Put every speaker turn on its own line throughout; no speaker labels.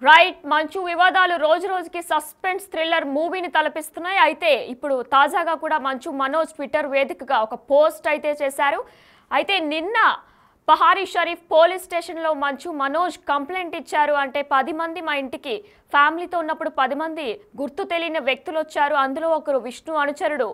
Right మంచు వివాదాలు రోజు రోజుకి సస్పెన్స్ థ్రిల్లర్ మూవీని తలపిస్తున్నాయి. అయితే ఇప్పుడు తాజాగా కూడా మంచు మనోజ్ ట్విట్టర్ వేదికగా ఒక పోస్ట్ అయితే చేశారు. అయితే నిన్న పహారీ షరీఫ్ పోలీస్ స్టేషన్లో మంచు మనోజ్ కంప్లైంట్ ఇచ్చారు. అంటే 10 మంది మా ఇంటికి ఫ్యామిలీతో ఉన్నప్పుడు 10 మంది గుర్తు తెలియని వ్యక్తులు వచ్చారు. అందులో ఒకరు విష్ణు అనుచరుడు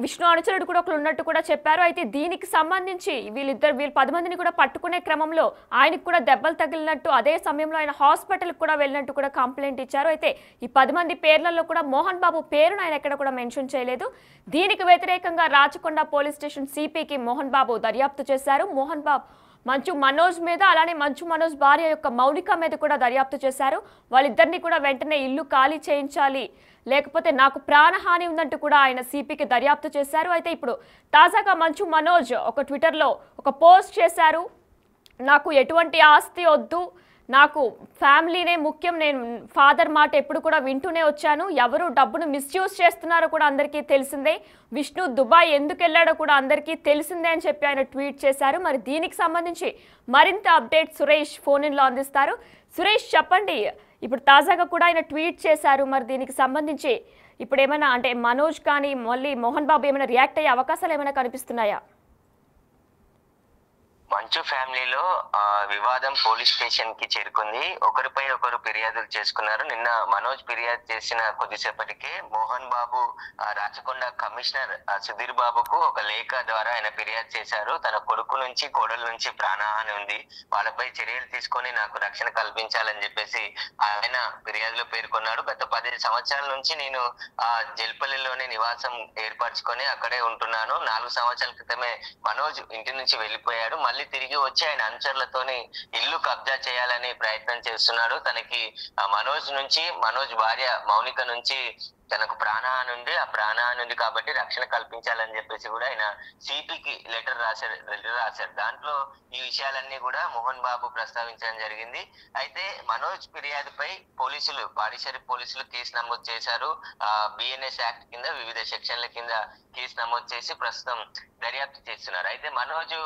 విష్ణు అనుచరుడు కూడా ఒకరు ఉన్నట్టు కూడా చెప్పారు. అయితే దీనికి సంబంధించి వీళ్ళు 10 మందిని కూడా పట్టుకునే క్రమంలో ఆయనకు కూడా దెబ్బలు తగిలినట్టు, అదే సమయంలో ఆయన హాస్పిటల్కి కూడా వెళ్ళినట్టు కూడా కంప్లైంట్ ఇచ్చారు. అయితే ఈ 10 మంది పేర్లలో కూడా మోహన్ బాబు పేరును ఆయన ఎక్కడ కూడా మెన్షన్ చేయలేదు. దీనికి వ్యతిరేకంగా రాచకొండ పోలీస్ స్టేషన్ సిపికి మోహన్ బాబు దర్యాప్తు చేశారు. మోహన్ బాబు మంచు మనోజ్ మీద, అలానే మంచు మనోజ్ భార్య యొక్క మౌనిక మీద కూడా దర్యాప్తు చేశారు. వాళ్ళిద్దరిని కూడా వెంటనే ఇల్లు ఖాళీ చేయించాలి, లేకపోతే నాకు ప్రాణహాని ఉందంటూ కూడా ఆయన సిపికి దర్యాప్తు చేశారు. అయితే ఇప్పుడు తాజాగా మంచు మనోజ్ ఒక ట్విట్టర్లో ఒక పోస్ట్ చేశారు. నాకు ఎటువంటి ఆస్తి వద్దు, నాకు ఫ్యామిలీనే ముఖ్యం, నేను ఫాదర్ మాట ఎప్పుడు కూడా వింటూనే వచ్చాను, ఎవరు డబ్బును మిస్యూజ్ చేస్తున్నారో కూడా అందరికీ తెలిసిందే, విష్ణు దుబాయ్ ఎందుకు వెళ్ళాడో కూడా అందరికీ తెలిసిందే అని చెప్పి ఆయన ట్వీట్ చేశారు. మరి దీనికి సంబంధించి మరింత అప్డేట్ సురేష్ ఫోన్ ఇన్లో అందిస్తారు. సురేష్ చెప్పండి, ఇప్పుడు తాజాగా కూడా ఆయన ట్వీట్ చేశారు. మరి దీనికి సంబంధించి ఇప్పుడు ఏమైనా అంటే మనోజ్ కానీ మళ్ళీ మోహన్ బాబు ఏమైనా రియాక్ట్ అయ్యే అవకాశాలు ఏమైనా కనిపిస్తున్నాయా?
మంచు ఫ్యామిలీలో వివాదం పోలీస్ స్టేషన్ కి చేరుకుంది. ఒకరిపై ఒకరు ఫిర్యాదులు చేసుకున్నారు. నిన్న మనోజ్ ఫిర్యాదు చేసిన కొద్దిసేపటికే మోహన్ బాబు రాచకొండ కమిషనర్ సుధీర్ బాబుకు ఒక లేఖ ద్వారా ఆయన ఫిర్యాదు చేశారు. తన కొడుకు నుంచి కోడల నుంచి ప్రాణహాని ఉంది, వాళ్ళపై చర్యలు తీసుకొని నాకు రక్షణ కల్పించాలని చెప్పేసి ఆయన ఫిర్యాదులో పేర్కొన్నాడు. గత 10 సంవత్సరాల నుంచి నేను జల్పల్లిలోనే నివాసం ఏర్పరచుకొని అక్కడే ఉంటున్నాను. 4 సంవత్సరాల క్రితమే మనోజ్ ఇంటి నుంచి వెళ్ళిపోయాడు. మళ్ళీ తిరిగి వచ్చి ఆయన అనుచరులతోని ఇల్లు కబ్జా చేయాలని ప్రయత్నం చేస్తున్నాడు. తనకి మనోజ్ భార్య మౌనిక నుంచి తనకు ప్రాణహాని ఉంది, ఆ ప్రాణహాని ఉంది కాబట్టి రక్షణ కల్పించాలని చెప్పేసి కూడా ఆయన సిపికి లెటర్ రాశారు. దాంట్లో ఈ విషయాలన్నీ కూడా మోహన్ బాబు ప్రస్తావించడం జరిగింది. అయితే మనోజ్ ఫిర్యాదుపై పహారీ షరీఫ్ పోలీసులు కేసు నమోదు చేశారు. బిఎన్ఎస్ యాక్ట్ కింద వివిధ సెక్షన్ల కింద కేసు నమోదు చేసి ప్రస్తుతం దర్యాప్తు చేస్తున్నారు. అయితే మనోజ్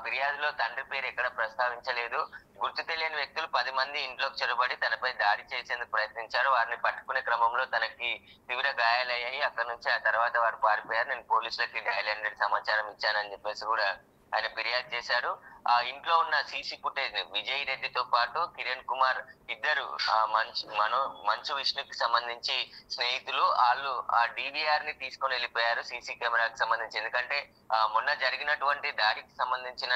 ఫిర్యాదులో తండ్రి పేరు ఎక్కడ ప్రస్తావించలేదు. గుర్తు తెలియని వ్యక్తులు 10 మంది ఇంట్లోకి చొరబడి తనపై దాడి చేసేందుకు ప్రయత్నించారు. వారిని పట్టుకునే క్రమంలో తనకి తీవ్ర గాయాలయ్యాయి. అక్కడ నుంచి ఆ తర్వాత వారు పారిపోయారు. నేను పోలీసులకి డైల్ సమాచారం ఇచ్చానని చెప్పేసి కూడా ఆయన ఫిర్యాదు చేశారు. ఆ ఇంట్లో ఉన్న సీసీ ఫుటేజ్ విజయ్ రెడ్డితో పాటు కిరణ్ కుమార్ ఇద్దరు మంచు విష్ణుకి సంబంధించి స్నేహితులు, వాళ్ళు ఆ డివిఆర్ ని తీసుకొని వెళ్ళిపోయారు సీసీ కెమెరాకి సంబంధించి. ఎందుకంటే మొన్న జరిగినటువంటి దాడికి సంబంధించిన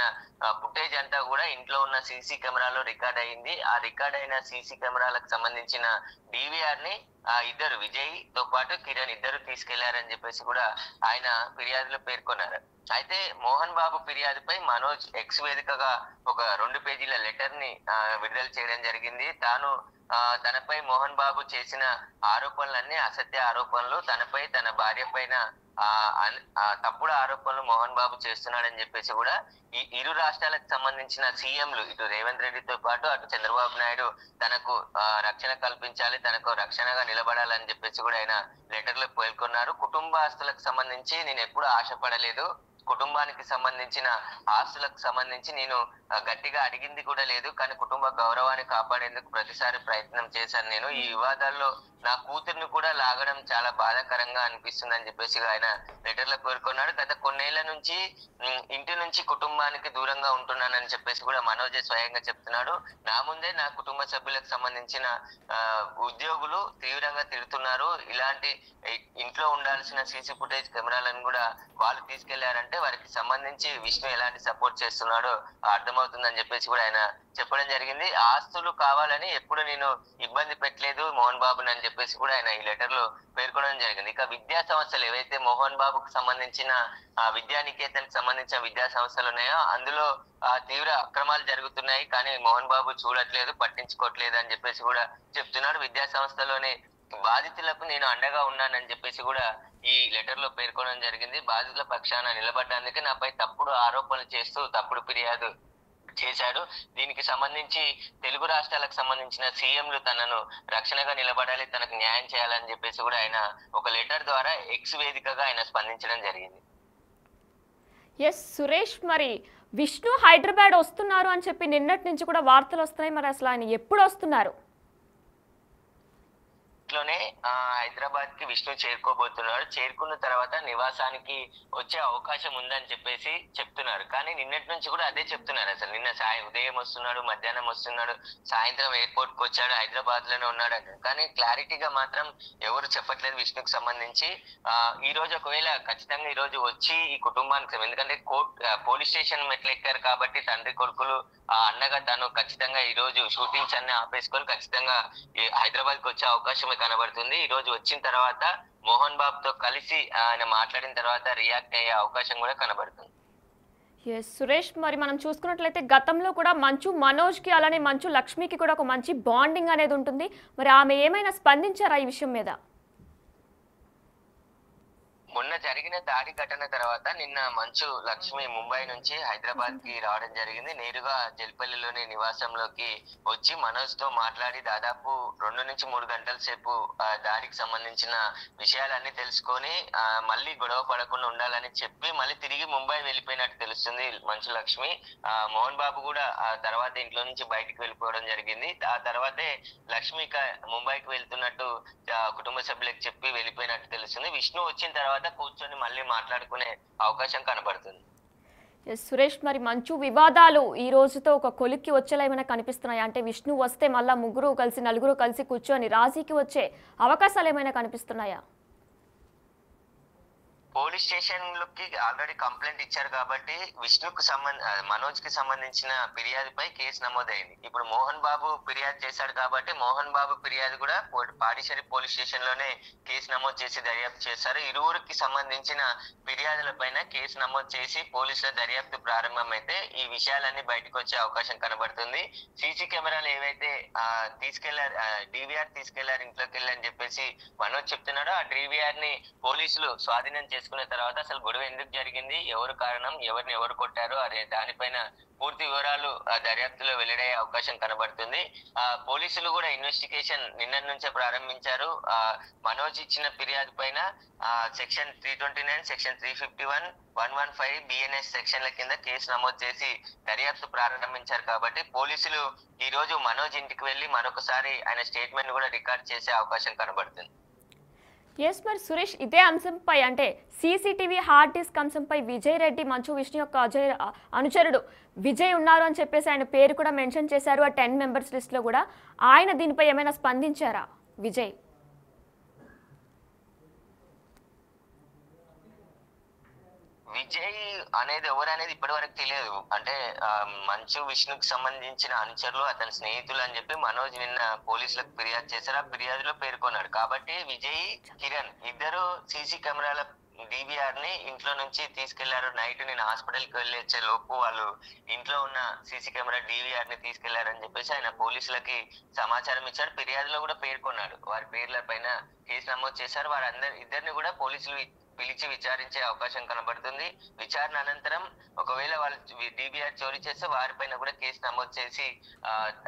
ఫుటేజ్ అంతా కూడా ఇంట్లో ఉన్న సీసీ కెమెరాలో రికార్డ్ అయింది. ఆ రికార్డ్ అయిన సీసీ కెమెరాలకు సంబంధించిన డివిఆర్ ని ఇద్దరు విజయ్ తో పాటు కిరణ్ ఇద్దరు తీసుకెళ్లారని చెప్పేసి కూడా ఆయన ఫిర్యాదులో పేర్కొన్నారు. అయితే మోహన్ బాబు ఫిర్యాదుపై మనోజ్ ఎక్స్ వేదికగా ఒక 2 పేజీల లెటర్ ని విడుదల చేయడం జరిగింది. తనపై మోహన్ బాబు చేసిన ఆరోపణలన్నీ అసత్య ఆరోపణలు, తనపై తన భార్య పైన తప్పుడు ఆరోపణలు మోహన్ బాబు చేస్తున్నాడని చెప్పేసి కూడా ఈ ఇరు రాష్ట్రాలకు సంబంధించిన సీఎంలు ఇటు రేవంత్ రెడ్డితో పాటు అటు చంద్రబాబు నాయుడు తనకు రక్షణ కల్పించాలి, తనకు రక్షణగా నిలబడాలని చెప్పేసి కూడా ఆయన లెటర్ లో పేర్కొన్నారు. కుటుంబ ఆస్తులకు సంబంధించి నేను ఎప్పుడు ఆశపడలేదు, కుటుంబానికి సంబంధించిన ఆస్తులకు సంబంధించి నేను గట్టిగా అడిగింది కూడా లేదు, కానీ కుటుంబ గౌరవాన్ని కాపాడేందుకు ప్రతిసారి ప్రయత్నం చేశాను. నేను ఈ వివాదాల్లో నా కూతుర్ని కూడా లాగడం చాలా బాధాకరంగా అనిపిస్తుంది అని చెప్పేసి ఆయన లెటర్ లో పేర్కొన్నాడు. గత కొన్నేళ్ల నుంచి ఇంటి నుంచి కుటుంబానికి దూరంగా ఉంటున్నానని చెప్పేసి కూడా మనోజ్ స్వయంగా చెప్తున్నాడు. నా ముందే నా కుటుంబ సభ్యులకు సంబంధించిన ఉద్యోగులు తీవ్రంగా తిడుతున్నారు. ఇలాంటి ఇంట్లో ఉండాల్సిన సీసీ ఫుటేజ్ కెమెరాలను కూడా వాళ్ళు తీసుకెళ్లారంటే వారికి సంబంధించి విష్ణు ఎలాంటి సపోర్ట్ చేస్తున్నాడో అర్థమవుతుందని చెప్పేసి కూడా ఆయన చెప్పడం జరిగింది. ఆస్తులు కావాలని ఎప్పుడు నేను ఇబ్బంది పెట్టలేదు మోహన్ బాబుని అని చెప్పేసి కూడా ఆయన ఈ లెటర్ లో పేర్కొనడం జరిగింది. ఇక విద్యా సంస్థలు ఏవైతే మోహన్ బాబుకు సంబంధించిన విద్యానికేతన్కి సంబంధించిన విద్యా సంస్థలు ఉన్నాయో అందులో తీవ్ర అక్రమాలు జరుగుతున్నాయి, కానీ మోహన్ బాబు చూడట్లేదు, పట్టించుకోవట్లేదు అని చెప్పేసి కూడా చెప్తున్నాడు. విద్యా సంస్థలోనే బాధితులకు నేను అండగా ఉన్నానని చెప్పేసి కూడా ఈ లెటర్ లో పేర్కొనడం జరిగింది. బాధితుల పక్షాన నిలబడ్డానికి నాపై తప్పుడు ఆరోపణలు చేస్తూ తప్పుడు ఫిర్యాదు చేశాడు. దీనికి సంబంధించి తెలుగు రాష్ట్రాలకు సంబంధించిన సీఎంలు తనను రక్షణగా నిలబడాలి, తనకు న్యాయం చేయాలని చెప్పేసి కూడా ఆయన ఒక లెటర్ ద్వారా ఎక్స్ వేదికగా ఆయన స్పందించడం జరిగింది.
ఎస్ సురేష్, మరి విష్ణు హైదరాబాద్ వస్తున్నారు అని చెప్పి నిన్నటి నుంచి కూడా వార్తలు వస్తున్నాయి. మరి అసలు ఆయన ఎప్పుడు వస్తున్నారు?
లోనే హైదరాబాద్ కి విష్ణు చేరుకోబోతున్నాడు. చేరుకున్న తర్వాత నివాసానికి వచ్చే అవకాశం ఉందని చెప్పేసి చెప్తున్నారు. కానీ నిన్నటి నుంచి కూడా అదే చెప్తున్నారు. అసలు నిన్న ఉదయం వస్తున్నాడు, మధ్యాహ్నం వస్తున్నాడు, సాయంత్రం ఎయిర్పోర్ట్ కు వచ్చాడు, హైదరాబాద్ లోనే ఉన్నాడు అంటారు. కానీ క్లారిటీగా మాత్రం ఎవరు చెప్పట్లేదు విష్ణుకు సంబంధించి. ఈ రోజు ఒకవేళ ఖచ్చితంగా ఈ రోజు వచ్చి ఈ కుటుంబానికి, ఎందుకంటే పోలీస్ స్టేషన్ మెట్లు ఎక్కారు కాబట్టి తండ్రి కొడుకులు అన్నగా తను ఖచ్చితంగా ఈ రోజు షూటింగ్స్ అన్ని ఆపేసుకొని ఖచ్చితంగా హైదరాబాద్ కి వచ్చే అవకాశం కనబడుతుంది. ఈ రోజు వచ్చిన తర్వాత మోహన్ బాబుతో కలిసి ఆయన మాట్లాడిన తర్వాత రియాక్ట్ అయ్యే అవకాశం కూడా కనబడుతుంది.
సురేష్, మరి మనం చూసుకున్నట్లయితే గతంలో కూడా మంచు మనోజ్కి అలానే మంచు లక్ష్మికి కూడా ఒక మంచి బాండింగ్ అనేది ఉంటుంది. మరి ఆమె ఏమైనా స్పందించారా ఈ విషయం మీద?
మొన్న జరిగిన దాడి ఘటన తర్వాత నిన్న మంచు లక్ష్మి ముంబై నుంచి హైదరాబాద్ కి రావడం జరిగింది. నేరుగా జల్పల్లిలోని నివాసంలోకి వచ్చి మనోజ్ తో మాట్లాడి దాదాపు 2 నుంచి 3 గంటల సేపు దాడికి సంబంధించిన విషయాలన్నీ తెలుసుకొని మళ్ళీ గొడవ పడకుండా ఉండాలని చెప్పి మళ్ళీ తిరిగి ముంబై వెళ్ళిపోయినట్టు తెలుస్తుంది మంచు లక్ష్మి. మోహన్ బాబు కూడా ఆ తర్వాత ఇంట్లో నుంచి బయటికి వెళ్ళిపోవడం జరిగింది. ఆ తర్వాతే లక్ష్మి ముంబైకి వెళ్తున్నట్టు కుటుంబ సభ్యులకు చెప్పి వెళ్ళిపోయినట్టు తెలుస్తుంది. విష్ణు వచ్చిన తర్వాత కూర్చొని మళ్ళీ మాట్లాడుకునే అవకాశం కనబడుతుంది.
సురేష్, మరి మంచు వివాదాలు ఈ రోజుతో ఒక కొలిక్కి వచ్చేలా ఏమైనా కనిపిస్తున్నాయా? అంటే విష్ణు వస్తే మళ్ళా నలుగురు కలిసి కూర్చొని రాజీకి వచ్చే అవకాశాలు ఏమైనా కనిపిస్తున్నాయా?
పోలీస్ స్టేషన్ లోకి ఆల్రెడీ కంప్లైంట్ ఇచ్చారు కాబట్టి విష్ణుకు మనోజ్ కి సంబంధించిన ఫిర్యాదుపై కేసు నమోదైంది. ఇప్పుడు మోహన్ బాబు ఫిర్యాదు చేశాడు కాబట్టి మోహన్ బాబు ఫిర్యాదు కూడా పాడిశేరి పోలీస్ స్టేషన్ లోనే కేసు నమోదు చేసి దర్యాప్తు చేశారు. ఇరువురికి సంబంధించిన ఫిర్యాదుల పైన కేసు నమోదు చేసి పోలీసుల దర్యాప్తు ప్రారంభమైతే ఈ విషయాలన్నీ బయటకు వచ్చే అవకాశం కనబడుతుంది. సీసీ కెమెరాలు ఏవైతే తీసుకెళ్లారు, డివిఆర్ తీసుకెళ్లారు ఇంట్లోకి వెళ్ళని చెప్పేసి మనోజ్ చెప్తున్నాడో ఆ డివిఆర్ ని పోలీసులు స్వాధీనం చేసుకున్న తర్వాత అసలు గొడవ ఎందుకు జరిగింది, ఎవరు కారణం, ఎవరిని ఎవరు కొట్టారు అనే దానిపైన పూర్తి వివరాలు దర్యాప్తులో వెల్లడయ్యే అవకాశం కనబడుతుంది. పోలీసులు కూడా ఇన్వెస్టిగేషన్ నిన్న నుంచే ప్రారంభించారు. మనోజ్ ఇచ్చిన ఫిర్యాదు పైన సెక్షన్ 329, సెక్షన్ 351, 115 బిఎన్ఎస్ సెక్షన్ల కింద కేసు నమోదు చేసి దర్యాప్తు ప్రారంభించారు. కాబట్టి పోలీసులు ఈ రోజు మనోజ్ ఇంటికి వెళ్లి మరొకసారి ఆయన స్టేట్మెంట్ కూడా రికార్డ్ చేసే అవకాశం కనబడుతుంది.
మరి సురేష్, ఇదే అంశంపై అంటే సీసీటీవీ హార్డ్ డిస్క్ అంశంపై విజయ్ రెడ్డి మంచు విష్ణు యొక్క అనుచరుడు విజయ్ ఉన్నారు అని చెప్పేసి ఆయన పేరు కూడా మెన్షన్ చేశారు ఆ 10 మెంబర్స్ లిస్ట్లో కూడా. ఆయన దీనిపై ఏమైనా స్పందించారా విజయ్?
విజయ్ అనేది ఎవరు అనేది ఇప్పటి వరకు తెలియదు. అంటే మంచు విష్ణుకి సంబంధించిన అనుచరులు, అతని స్నేహితులు అని చెప్పి మనోజ్ నిన్న పోలీసులకు ఫిర్యాదు చేశారు. ఆ ఫిర్యాదులో పేర్కొన్నాడు. కాబట్టి విజయ్, కిరణ్ ఇద్దరు సీసీ కెమెరాల డివిఆర్ ని ఇంట్లో నుంచి తీసుకెళ్లారు. నైట్ నేను హాస్పిటల్ కి వెళ్ళి వచ్చే లోపు వాళ్ళు ఇంట్లో ఉన్న సీసీ కెమెరా డివిఆర్ ని తీసుకెళ్లారని చెప్పేసి ఆయన పోలీసులకి సమాచారం ఇచ్చాడు. ఫిర్యాదులో కూడా పేర్కొన్నాడు. వారి పేర్ల పైన కేసు నమోదు చేశారు. ఇద్దరిని కూడా పోలీసులు పిలిచి విచారించే అవకాశం కనబడుతుంది. విచారణ అనంతరం ఒకవేళ వాళ్ళు డిబిఆర్ చోరీ చేస్తే వారిపైన కూడా కేసు నమోదు చేసి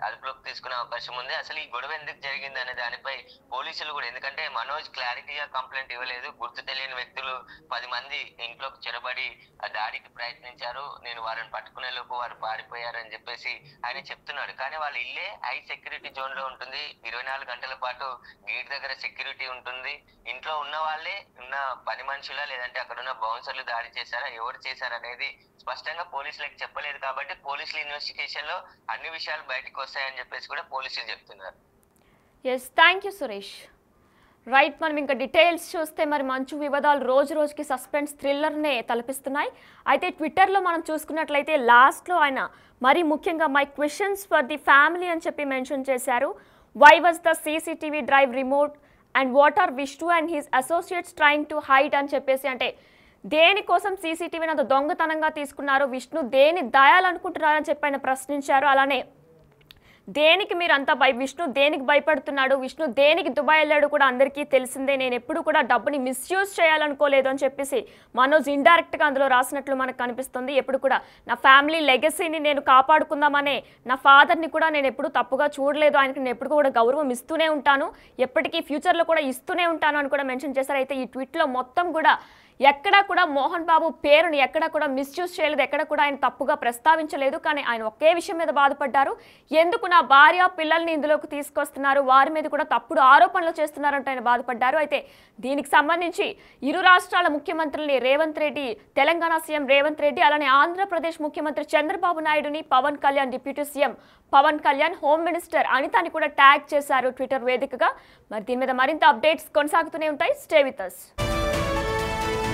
అదుపులోకి తీసుకునే అవకాశం ఉంది. అసలు ఈ గొడవ ఎందుకు జరిగింది అనే దానిపై పోలీసులు కూడా, ఎందుకంటే మనోజ్ క్లారిటీగా కంప్లైంట్ ఇవ్వలేదు. గుర్తు తెలియని వ్యక్తులు 10 మంది ఇంట్లోకి చొరబడి దాడికి ప్రయత్నించారు, నేను వారిని పట్టుకునే లోపు వారు పారిపోయారని చెప్పేసి ఆయన చెప్తున్నాడు. కానీ వాళ్ళ ఇల్లే హై సెక్యూరిటీ జోన్ లో ఉంటుంది. 24 గంటల పాటు గేట్ దగ్గర సెక్యూరిటీ ఉంటుంది. ఇంట్లో ఉన్న వాళ్ళే ఉన్న పని మనుషులా లేదంటే అక్కడ ఉన్న బౌన్సర్లు దాడి చేశారా, ఎవరు చేశారనేది స్పష్టంగా పోలీసులకు చెప్పలేదు. కాబట్టి పోలీసుల ఇన్వెస్టిగేషన్ లో అన్ని విషయాలు బయటకు వస్తాయని చెప్పేసి కూడా పోలీసులు చెప్తున్నారు.
Thank you Suresh. రైట్, మనం ఇంకా డీటెయిల్స్ చూస్తే మరి మంచు వివాదాలు రోజు రోజుకి సస్పెన్స్ థ్రిల్లర్నే తలపిస్తున్నాయి. అయితే ట్విట్టర్లో మనం చూసుకున్నట్లయితే లాస్ట్లో ఆయన మరి ముఖ్యంగా my questions for the family అని చెప్పి మెన్షన్ చేశారు. Why was the CCTV drive remote and what are Vishnu and his associates trying to hide అని చెప్పేసి, అంటే దేనికోసం సీసీటీవీని అంత దొంగతనంగా తీసుకున్నారు, విష్ణు దేని దాయాలనుకుంటున్నారని చెప్పి ఆయన ప్రశ్నించారు. అలానే దేనికి మీరు అంత విష్ణు దేనికి భయపడుతున్నాడు, విష్ణు దేనికి దుబాయ్ వెళ్ళాడు కూడా అందరికీ తెలిసిందే, నేను ఎప్పుడు కూడా డబ్బుని మిస్యూజ్ చేయాలనుకోలేదు అని చెప్పేసి మనోజ్ ఇండైరెక్ట్గా అందులో రాసినట్లు మనకు కనిపిస్తుంది. ఎప్పుడు కూడా నా ఫ్యామిలీ లెగసీని నేను కాపాడుకుందామనే నా ఫాదర్ని కూడా నేను ఎప్పుడు తప్పుగా చూడలేదు, ఆయనకి నేను ఎప్పుడు కూడా గౌరవం ఇస్తూనే ఉంటాను, ఎప్పటికీ ఫ్యూచర్లో కూడా ఇస్తూనే ఉంటాను అని కూడా మెన్షన్ చేశారు. అయితే ఈ ట్వీట్లో మొత్తం కూడా ఎక్కడా కూడా మోహన్ బాబు పేరుని ఎక్కడా కూడా మిస్యూజ్ చేయలేదు, ఎక్కడ కూడా ఆయన తప్పుగా ప్రస్తావించలేదు. కానీ ఆయన ఒకే విషయం మీద బాధపడ్డారు, ఎందుకు నా భార్య పిల్లల్ని ఇందులోకి తీసుకొస్తున్నారు, వారి మీద కూడా తప్పుడు ఆరోపణలు చేస్తున్నారంటే ఆయన బాధపడ్డారు. అయితే దీనికి సంబంధించి ఇరు రాష్ట్రాల ముఖ్యమంత్రుల్ని రేవంత్ రెడ్డి, తెలంగాణ సీఎం రేవంత్ రెడ్డి, అలానే ఆంధ్రప్రదేశ్ ముఖ్యమంత్రి చంద్రబాబు నాయుడుని, Pawan Kalyan deputy CM Pawan Kalyan, home minister అనితని కూడా ట్యాగ్ చేశారు ట్విట్టర్ వేదికగా. మరి దీని మీద మరింత అప్డేట్స్ కొనసాగుతూనే ఉంటాయి. Stay with us.